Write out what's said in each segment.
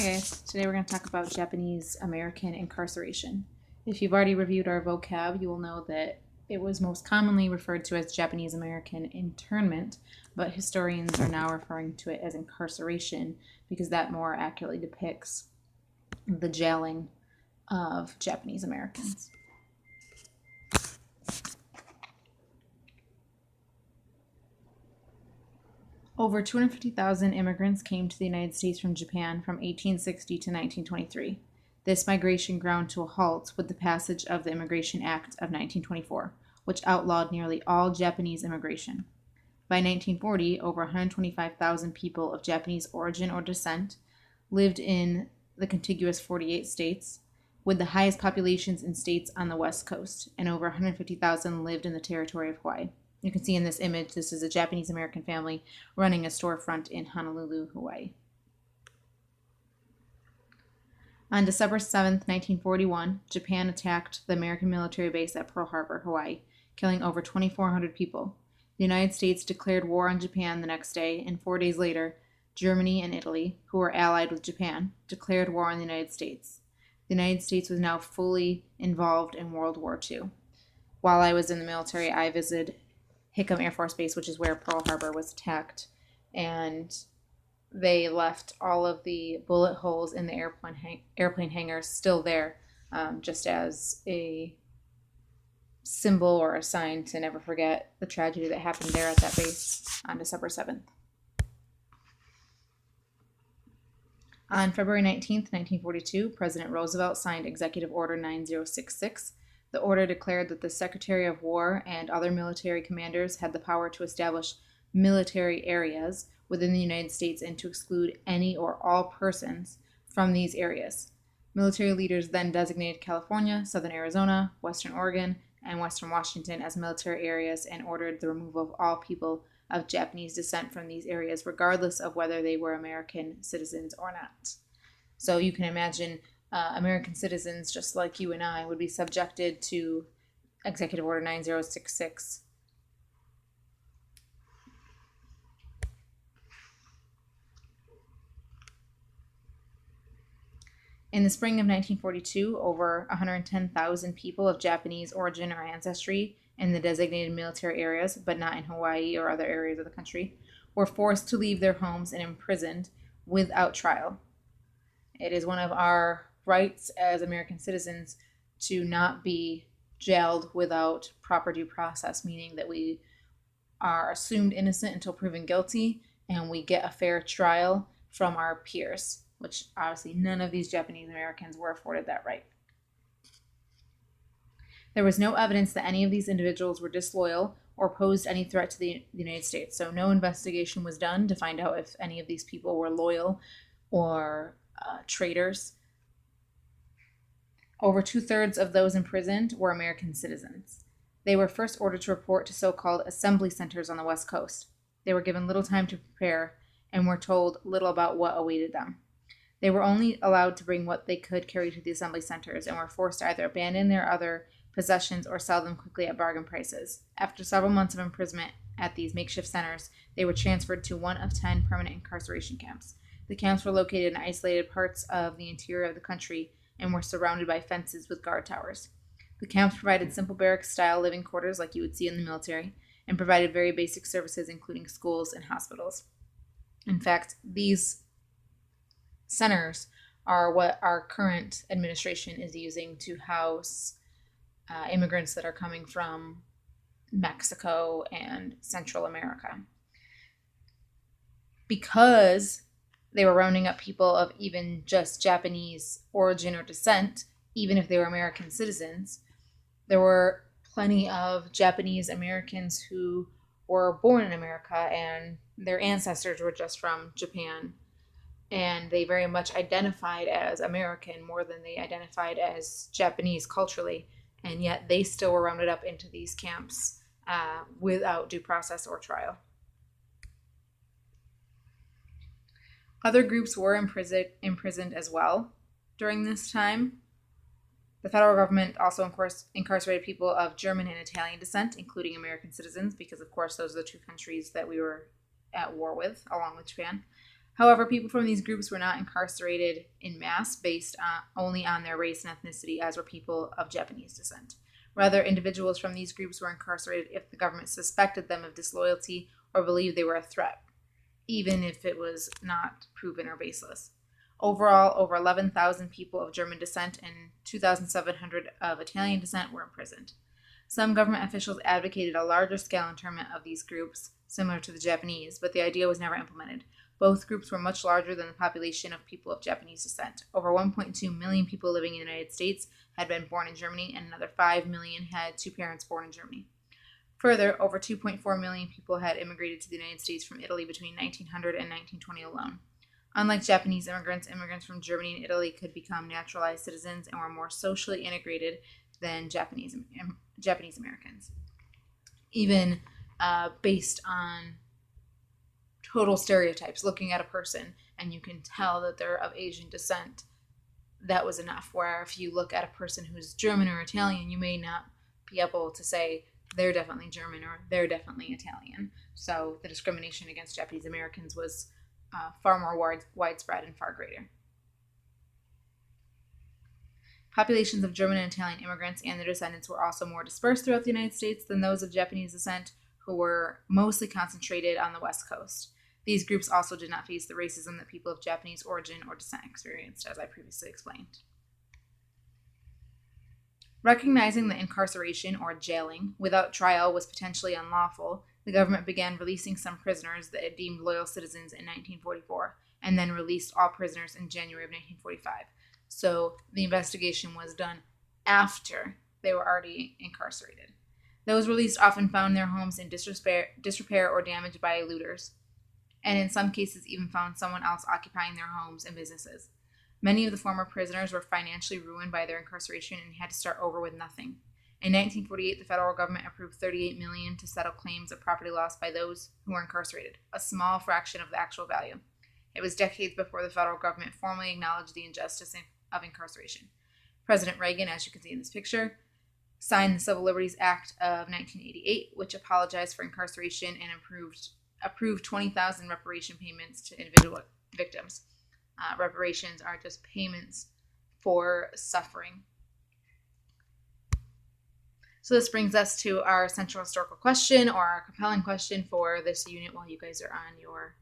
guys, today we're going to talk about Japanese American incarceration. If you've already reviewed our vocab, you will know that it was most commonly referred to as Japanese American internment, but historians are now referring to it as incarceration because that more accurately depicts the jailing of Japanese Americans. Over 250,000 immigrants came to the United States from Japan from 1860 to 1923. This migration ground to a halt with the passage of the Immigration Act of 1924, which outlawed nearly all Japanese immigration. By 1940, over 125,000 people of Japanese origin or descent lived in the contiguous 48 states, with the highest populations in states on the West Coast, and over 150,000 lived in the territory of Hawaii. You can see in this image, this is a Japanese American family running a storefront in Honolulu, Hawaii. On December 7, 1941, Japan attacked the American military base at Pearl Harbor, Hawaii, killing over 2,400 people. The United States declared war on Japan the next day, and 4 days later, Germany and Italy, who were allied with Japan, declared war on the United States. The United States was now fully involved in World War II. While I was in the military, I visited Hickam Air Force Base, which is where Pearl Harbor was attacked, and they left all of the bullet holes in the airplane hangars still there, just as a symbol or a sign to never forget the tragedy that happened there at that base on December 7th. On February 19th, 1942, President Roosevelt signed Executive Order 9066. The order declared that the Secretary of War and other military commanders had the power to establish military areas within the United States and to exclude any or all persons from these areas. Military leaders then designated California, Southern Arizona, Western Oregon, and Western Washington as military areas and ordered the removal of all people of Japanese descent from these areas, regardless of whether they were American citizens or not. So you can imagine American citizens, just like you and I, would be subjected to Executive Order 9066. In the spring of 1942, over 110,000 people of Japanese origin or ancestry in the designated military areas, but not in Hawaii or other areas of the country, were forced to leave their homes and imprisoned without trial. It is one of our rights as American citizens to not be jailed without proper due process, meaning that we are assumed innocent until proven guilty and we get a fair trial from our peers, which obviously none of these Japanese Americans were afforded that right. There was no evidence that any of these individuals were disloyal or posed any threat to the United States, so no investigation was done to find out if any of these people were loyal or traitors. Over 2/3 of those imprisoned were American citizens. They were first ordered to report to so-called assembly centers on the West Coast. They were given little time to prepare and were told little about what awaited them. They were only allowed to bring what they could carry to the assembly centers and were forced to either abandon their other possessions or sell them quickly at bargain prices. After several months of imprisonment at these makeshift centers, they were transferred to one of 10 permanent incarceration camps. The camps were located in isolated parts of the interior of the country and were surrounded by fences with guard towers. The camps provided simple barrack-style living quarters like you would see in the military and provided very basic services including schools and hospitals. In fact, these centers are what our current administration is using to house immigrants that are coming from Mexico and Central America. Because they were rounding up people of even just Japanese origin or descent, even if they were American citizens, there were plenty of Japanese Americans who were born in America and their ancestors were just from Japan. And they very much identified as American more than they identified as Japanese culturally. And yet they still were rounded up into these camps without due process or trial. Other groups were imprisoned as well during this time. The federal government also, of course, incarcerated people of German and Italian descent, including American citizens, because, of course, those are the two countries that we were at war with, along with Japan. However, people from these groups were not incarcerated in mass based only on their race and ethnicity, as were people of Japanese descent. Rather, individuals from these groups were incarcerated if the government suspected them of disloyalty or believed they were a threat, even if it was not proven or baseless. Overall, over 11,000 people of German descent and 2,700 of Italian descent were imprisoned. Some government officials advocated a larger scale internment of these groups, similar to the Japanese, but the idea was never implemented. Both groups were much larger than the population of people of Japanese descent. Over 1.2 million people living in the United States had been born in Germany, and another 5 million had two parents born in Germany. Further, over 2.4 million people had immigrated to the United States from Italy between 1900 and 1920 alone. Unlike Japanese immigrants, immigrants from Germany and Italy could become naturalized citizens and were more socially integrated than Japanese Americans. Even based on total stereotypes, looking at a person and you can tell that they're of Asian descent, that was enough. Where if you look at a person who's German or Italian, you may not be able to say they're definitely German or they're definitely Italian. So the discrimination against Japanese Americans was far more widespread and far greater. Populations of German and Italian immigrants and their descendants were also more dispersed throughout the United States than those of Japanese descent, who were mostly concentrated on the West Coast. These groups also did not face the racism that people of Japanese origin or descent experienced, as I previously explained. Recognizing that incarceration, or jailing, without trial was potentially unlawful, the government began releasing some prisoners that it deemed loyal citizens in 1944, and then released all prisoners in January of 1945. So the investigation was done after they were already incarcerated. Those released often found their homes in disrepair or damaged by looters, and in some cases even found someone else occupying their homes and businesses. Many of the former prisoners were financially ruined by their incarceration and had to start over with nothing. In 1948, the federal government approved $38 million to settle claims of property lost by those who were incarcerated, a small fraction of the actual value. It was decades before the federal government formally acknowledged the injustice of incarceration. President Reagan, as you can see in this picture, signed the Civil Liberties Act of 1988, which apologized for incarceration and approved 20,000 reparation payments to individual victims. Reparations are just payments for suffering. So this brings us to our central historical question, or our compelling question for this unit while you guys are on your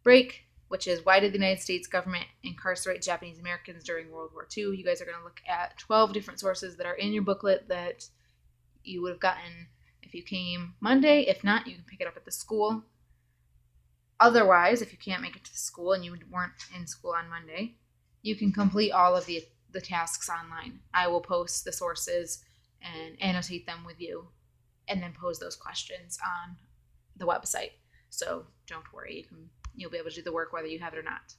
break, which is, why did the United States government incarcerate Japanese Americans during World War II? You guys are going to look at 12 different sources that are in your booklet that you would have gotten if you came Monday. If not, you can pick it up at the school. Otherwise, if you can't make it to the school and you weren't in school on Monday, you can complete all of the tasks online. I will post the sources and annotate them with you and then pose those questions on the website. So don't worry, you'll be able to do the work whether you have it or not.